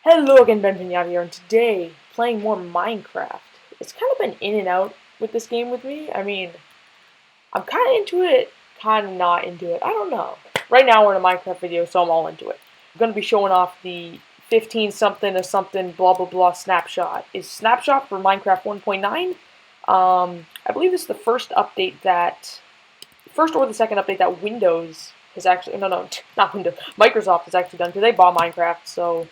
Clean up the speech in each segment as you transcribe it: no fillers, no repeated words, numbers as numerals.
Hello again, Ben Pinata here, and today, playing more Minecraft. It's kind of been in and out with this game with me. I mean, I'm kind of into it, kind of not into it. I don't know. Right now, we're in a Minecraft video, so I'm all into it. I'm going to be showing off the 15 something or something blah blah blah snapshot. Is snapshot for Minecraft 1.9? I believe this is the first update first or the second update that Windows has actually, no, not Windows, Microsoft has actually done, because they bought Minecraft, so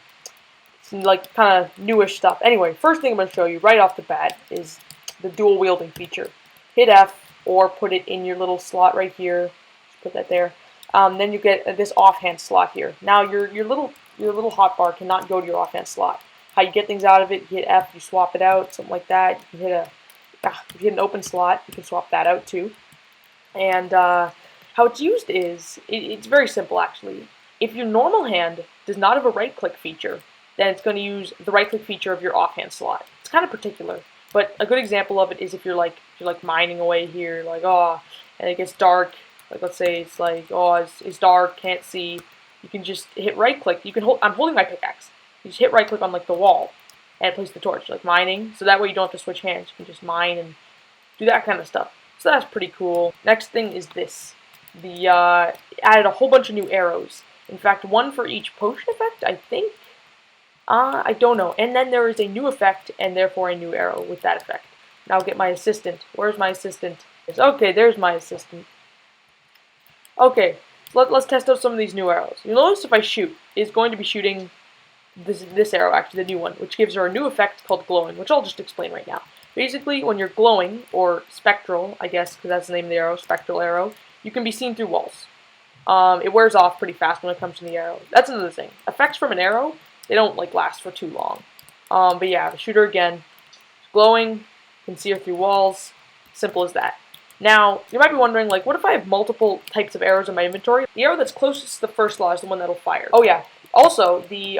some like kind of newish stuff. Anyway, first thing I'm going to show you right off the bat is the dual wielding feature. Hit F or put it in your little slot right here. Just put that there. Then you get this offhand slot here. Now your little hotbar cannot go to your offhand slot. How you get things out of it? You hit F, you swap it out, something like that. You can hit if you hit an open slot, you can swap that out too. And how it's used is it's very simple actually. If your normal hand does not have a right-click feature, then it's going to use the right-click feature of your offhand slot. It's kind of particular, but a good example of it is if you're like mining away here, like and it gets dark. Like let's say it's like it's dark, can't see. You can just hit right-click. You can hold. I'm holding my pickaxe. You just hit right-click on like the wall, and place the torch, like mining. So that way you don't have to switch hands. You can just mine and do that kind of stuff. So that's pretty cool. Next thing is this. Added a whole bunch of new arrows. In fact, one for each potion effect, I think. I don't know. And then there is a new effect, and therefore a new arrow with that effect. Now I'll get my assistant. Where's my assistant? Okay, there's my assistant. Okay, so let's test out some of these new arrows. You'll notice if I shoot, it's going to be shooting this arrow, actually, the new one, which gives her a new effect called glowing, which I'll just explain right now. Basically, when you're glowing, or spectral, I guess, because that's the name of the arrow, spectral arrow, you can be seen through walls. It wears off pretty fast when it comes to the arrow. That's another thing. Effects from an arrow, they don't like last for too long. But yeah, shoot her again. Glowing, can see her through walls. Simple as that. Now, you might be wondering, like, what if I have multiple types of arrows in my inventory? The arrow that's closest to the first slot is the one that'll fire. Oh yeah. Also, the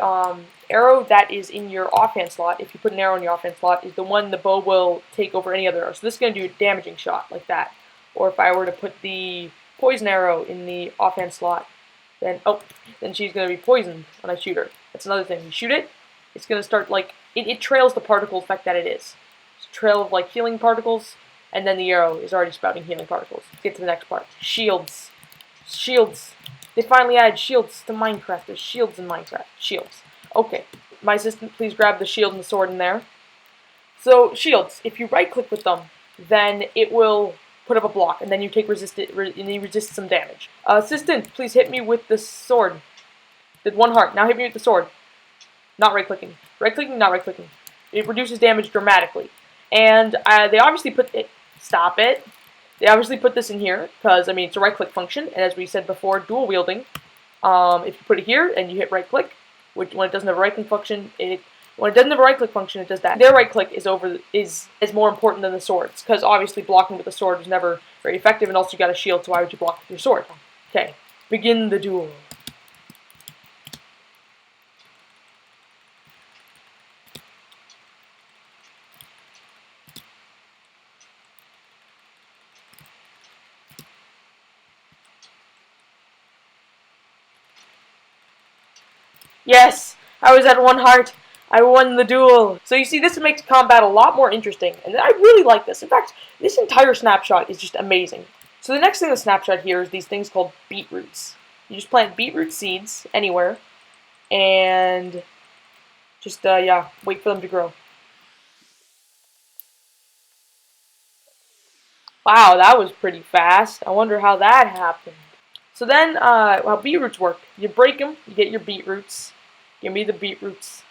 arrow that is in your offhand slot, if you put an arrow in your offhand slot, is the one the bow will take over any other arrow. So this is going to do a damaging shot, like that. Or if I were to put the poison arrow in the offhand slot, then she's going to be poisoned when I shoot her. That's another thing. You shoot it, it's going to start, like, it trails the particle effect that it is. It's a trail of, like, healing particles, and then the arrow is already spouting healing particles. Let's get to the next part. Shields. Shields. They finally added shields to Minecraft. There's shields in Minecraft. Shields. Okay. My assistant, please grab the shield and the sword in there. So, shields. If you right-click with them, then it will put up a block, and then you take and you resist some damage. Assistant, please hit me with the sword. Did one heart. Now hit me with the sword. Not right-clicking. Right-clicking, not right-clicking. It reduces damage dramatically. And they obviously put it. Stop it. They obviously put this in here because, I mean, it's a right-click function, and as we said before, dual wielding. If you put it here and you hit right-click, when it doesn't have a right-click function, when it doesn't have a right-click function, it does that. Their right-click is more important than the sword's, because obviously blocking with the sword is never very effective, and also you got a shield, so why would you block with your sword? Okay, begin the duel. Yes, I was at one heart. I won the duel. So you see, this makes combat a lot more interesting, and I really like this. In fact, this entire snapshot is just amazing. So the next thing in the snapshot here is these things called beetroots. You just plant beetroot seeds anywhere, and just, yeah, wait for them to grow. Wow, that was pretty fast. I wonder how that happened. So then, how beetroots work. You break them, you get your beetroots. Give me the beetroots.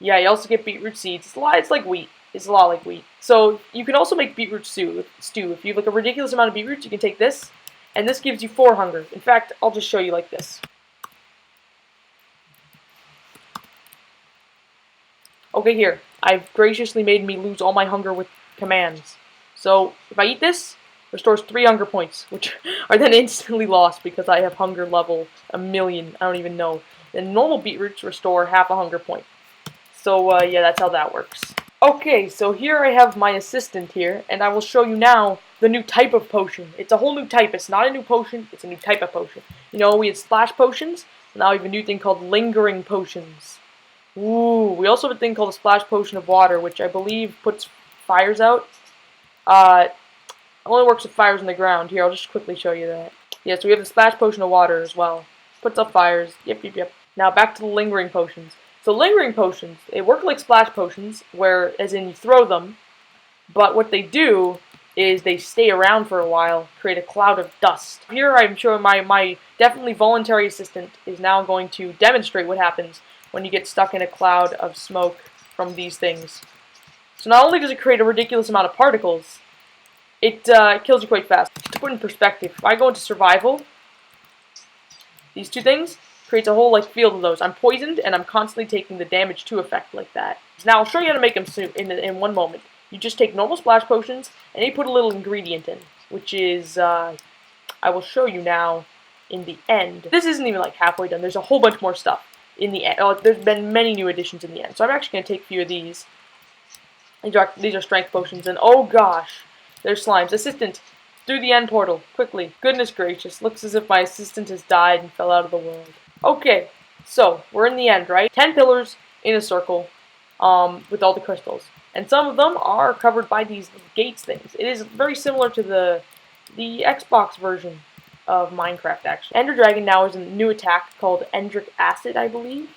Yeah, you also get beetroot seeds. It's like wheat. It's a lot like wheat. So you can also make beetroot stew. If you have like a ridiculous amount of beetroots, you can take this, and this gives you 4 hunger. In fact, I'll just show you like this. Okay, here. I've graciously made me lose all my hunger with commands. So if I eat this, restores 3 hunger points, which are then instantly lost because I have hunger level 1,000,000. I don't even know. And normal beetroots restore half a hunger point. So, yeah, that's how that works. Okay, so here I have my assistant here, and I will show you now the new type of potion. It's a whole new type. It's not a new potion, it's a new type of potion. You know, we had splash potions, now we have a new thing called lingering potions. Ooh, we also have a thing called a splash potion of water, which I believe puts fires out. Only works with fires in the ground. Here, I'll just quickly show you that. Yeah, so we have the splash potion of water as well. Puts up fires. Yep. Now back to the lingering potions. So lingering potions, they work like splash potions, where as in you throw them, but what they do is they stay around for a while, create a cloud of dust. Here I'm sure my definitely voluntary assistant is now going to demonstrate what happens when you get stuck in a cloud of smoke from these things. So not only does it create a ridiculous amount of particles, it kills you quite fast. Just to put in perspective, if I go into survival, these two things creates a whole field of those. I'm poisoned and I'm constantly taking the damage to effect like that. Now I'll show you how to make them in one moment. You just take normal splash potions and you put a little ingredient in, which is I will show you now in the end. This isn't even like halfway done. There's a whole bunch more stuff in the end. There's been many new additions in the end. So I'm actually going to take a few of these. These are strength potions, and oh gosh, there's slimes. Assistant, through the end portal, quickly. Goodness gracious, looks as if my assistant has died and fell out of the world. Okay, so we're in the end, right? 10 pillars in a circle, with all the crystals, and some of them are covered by these gates things. It is very similar to the Xbox version of Minecraft, actually. Ender Dragon now is a new attack called Endric Acid, I believe.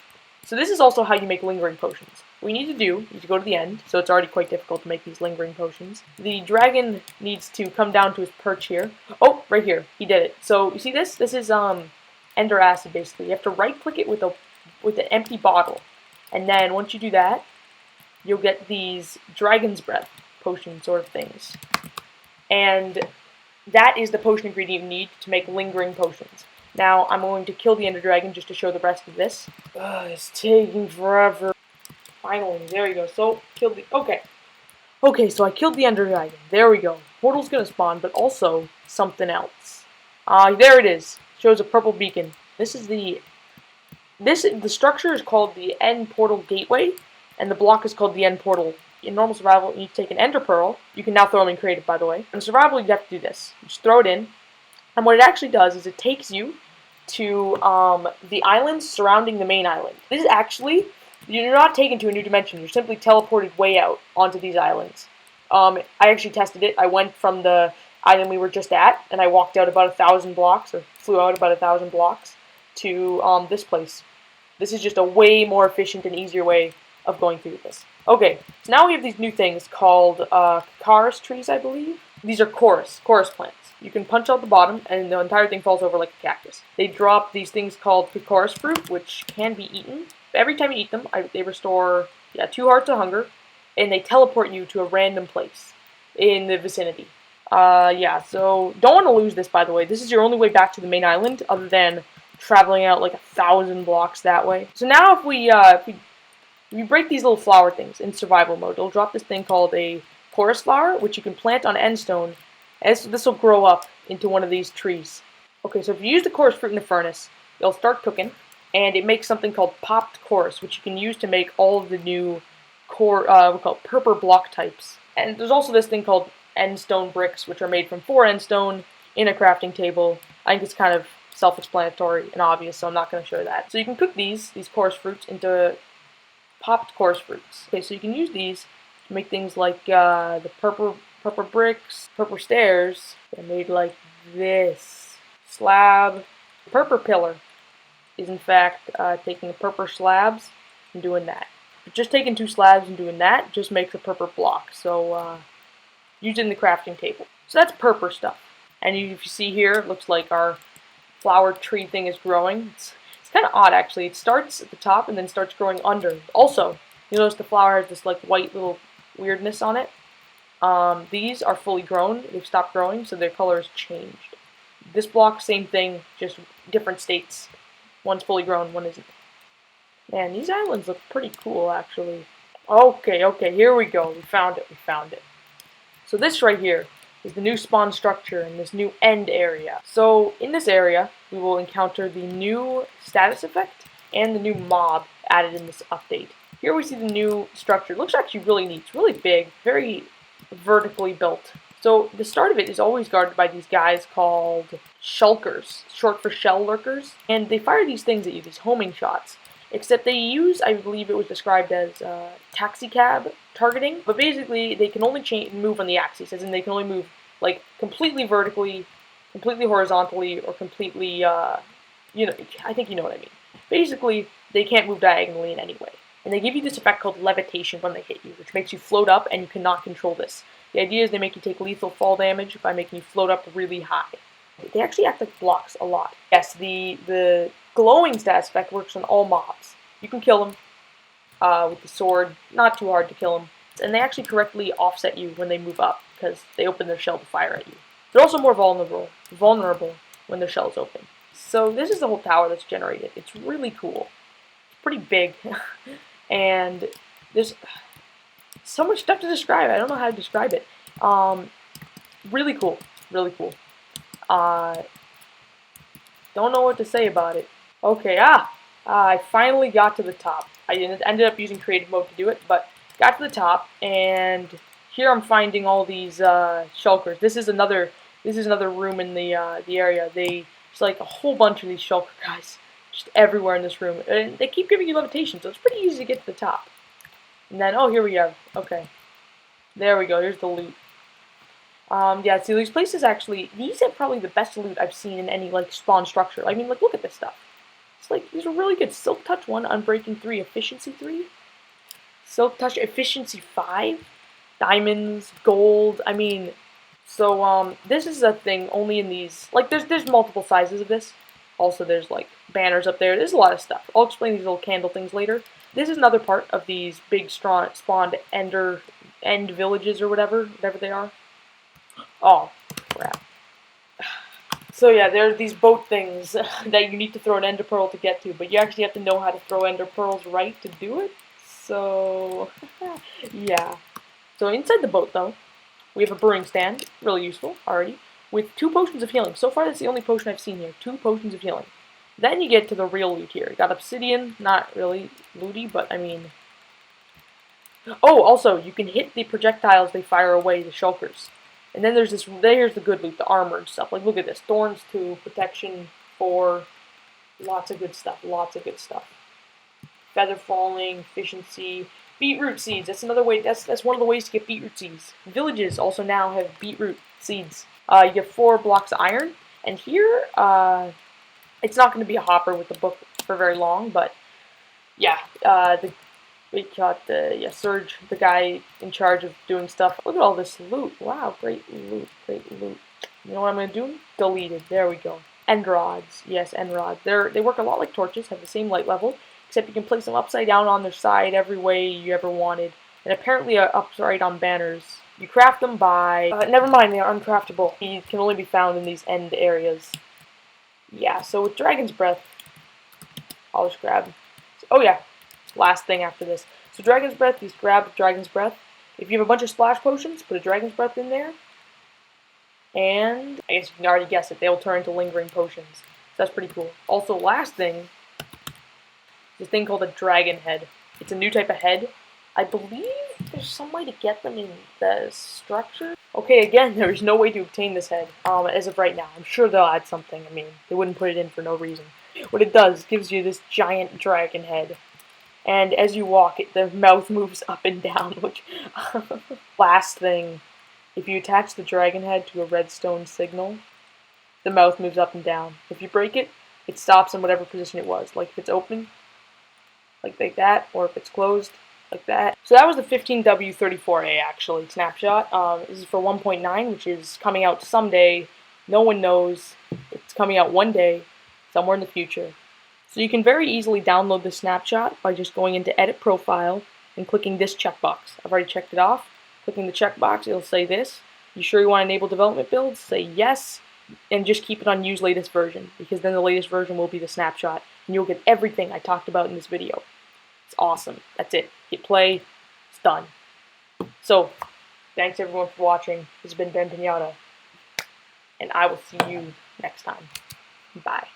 So this is also how you make lingering potions. What you need to do is go to the end, so it's already quite difficult to make these lingering potions. The dragon needs to come down to his perch here. Oh, right here. He did it. So, you see this? This is Ender Acid, basically. You have to right-click it with an empty bottle. And then, once you do that, you'll get these Dragon's Breath potion sort of things. And that is the potion ingredient you need to make lingering potions. Now, I'm going to kill the Ender Dragon just to show the rest of this. It's taking forever. Finally, there we go. So, killed the... Okay, so I killed the Ender Dragon. There we go. Portal's gonna spawn, but also something else. There it is. Shows a purple beacon. This is the structure is called the End Portal Gateway, and the block is called the End Portal. In normal survival, you need to take an Ender Pearl. You can now throw them in creative, by the way. In survival, you have to do this. You just throw it in, and what it actually does is it takes you to the islands surrounding the main island. This is actually... You're not taken to a new dimension. You're simply teleported way out onto these islands. I actually tested it. I went from the island we were just at, and I walked out about 1,000 blocks, or flew out about 1,000 blocks, to this place. This is just a way more efficient and easier way of going through this. Okay, so now we have these new things called chorus trees, I believe. These are chorus plants. You can punch out the bottom, and the entire thing falls over like a cactus. They drop these things called chorus fruit, which can be eaten. Every time you eat them, they restore 2 hearts of hunger, and they teleport you to a random place in the vicinity. So don't want to lose this, by the way. This is your only way back to the main island, other than traveling out like 1,000 blocks that way. So now if we break these little flower things in survival mode, it'll drop this thing called a chorus flower, which you can plant on endstone, and this will grow up into one of these trees. Okay, so if you use the chorus fruit in the furnace, it'll start cooking. And it makes something called popped chorus, which you can use to make all of the new purple block types. And there's also this thing called endstone bricks, which are made from 4 endstone in a crafting table. I think it's kind of self-explanatory and obvious, so I'm not going to show that. So you can cook these chorus fruits into popped chorus fruits. Okay, so you can use these to make things like the purple bricks, purple stairs. They're made like this. Slab, purple pillar. Is in fact taking the purple slabs and doing that. But just taking 2 slabs and doing that just makes a purple block. So use it in the crafting table. So that's purple stuff. And if you see here, it looks like our flower tree thing is growing. It's kind of odd actually. It starts at the top and then starts growing under. Also, you notice the flower has this like white little weirdness on it. These are fully grown. They've stopped growing, so their color has changed. This block, same thing, just different states. One's fully grown, one isn't. Man, these islands look pretty cool, actually. Okay, here we go. We found it. So this right here is the new spawn structure in this new end area. So in this area, we will encounter the new status effect and the new mob added in this update. Here we see the new structure. It looks actually really neat. It's really big, very vertically built. So the start of it is always guarded by these guys called shulkers, short for shell lurkers, and they fire these things at you, these homing shots. except they use, I believe it was described as taxi cab targeting, but basically they can only move on the axis, as in they can only move like completely vertically, completely horizontally, or completely, you know, I think you know what I mean. Basically, they can't move diagonally in any way. And they give you this effect called levitation when they hit you, which makes you float up and you cannot control this. The idea is they make you take lethal fall damage by making you float up really high. They actually act like blocks a lot. Yes, the glowing stat effect works on all mobs. You can kill them with the sword, not too hard to kill them. And they actually correctly offset you when they move up, because they open their shell to fire at you. They're also more vulnerable when their shell is open. So this is the whole tower that's generated. It's really cool. It's pretty big. And there's so much stuff to describe. I don't know how to describe it. Really cool. Really cool. Don't know what to say about it. Okay, I finally got to the top. I ended up using creative mode to do it, but got to the top, and here I'm finding all these shulkers. This is another room in the area. There's like a whole bunch of these shulker guys just everywhere in this room, and they keep giving you levitation, so it's pretty easy to get to the top. And then, oh, here we go. Okay, there we go. Here's the loot. Yeah, see, these places actually, these are probably the best loot I've seen in any, like, spawn structure. I mean, like, look at this stuff. It's like, these are really good. Silk Touch 1, Unbreaking 3, Efficiency 3. Silk Touch Efficiency 5. Diamonds, gold, I mean, so, this is a thing only in these, like, there's multiple sizes of this. Also, there's, like, banners up there. There's a lot of stuff. I'll explain these little candle things later. This is another part of these big spawned end villages or whatever they are. Oh, crap. So yeah, there are these boat things that you need to throw an ender pearl to get to, but you actually have to know how to throw ender pearls right to do it. So, yeah. So inside the boat, though, we have a brewing stand, really useful already, with 2 potions of healing. So far, that's the only potion I've seen here, 2 potions of healing. Then you get to the real loot here. You got obsidian, not really looty, but I mean... Oh, also, you can hit the projectiles they fire away, the shulkers. And then there's here's the good loot, the armor and stuff. Like, look at this. Thorns 2, protection 4, lots of good stuff, Feather falling, efficiency, beetroot seeds. That's another way, that's one of the ways to get beetroot seeds. Villages also now have beetroot seeds. You get 4 blocks of iron, and here, it's not going to be a hopper with the book for very long, but, yeah, we got Serge, the guy in charge of doing stuff. Look at all this loot. Wow, great loot, great loot. You know what I'm going to do? Delete it. There we go. End rods. Yes, end rods. They work a lot like torches, have the same light level, except you can place them upside down on their side every way you ever wanted. And apparently upside down banners. You craft them by... never mind, they are uncraftable. They can only be found in these end areas. Yeah, so with Dragon's Breath, I'll just grab... Oh yeah. Last thing after this. So Dragon's Breath, you just grab Dragon's Breath. If you have a bunch of splash potions, put a Dragon's Breath in there. And I guess you can already guess it, they will turn into lingering potions. So that's pretty cool. Also, last thing, this thing called a Dragon Head. It's a new type of head. I believe there's some way to get them in the structure. Okay, again, there is no way to obtain this head as of right now. I'm sure they'll add something. I mean, they wouldn't put it in for no reason. What it does gives you this giant dragon head. And as you walk, the mouth moves up and down, which... Last thing, if you attach the dragon head to a redstone signal, the mouth moves up and down. If you break it, it stops in whatever position it was. Like if it's open, like that, or if it's closed, like that. So that was the 15W34A, actually, snapshot. This is for 1.9, which is coming out someday. No one knows. It's coming out one day, somewhere in the future. So you can very easily download the snapshot by just going into Edit Profile and clicking this checkbox. I've already checked it off. Clicking the checkbox, it'll say this. You sure you want to enable development builds? Say yes, and just keep it on Use Latest Version, because then the latest version will be the snapshot, and you'll get everything I talked about in this video. It's awesome. That's it. Hit play. It's done. So, thanks everyone for watching. This has been Ben Pinata, and I will see you next time. Bye.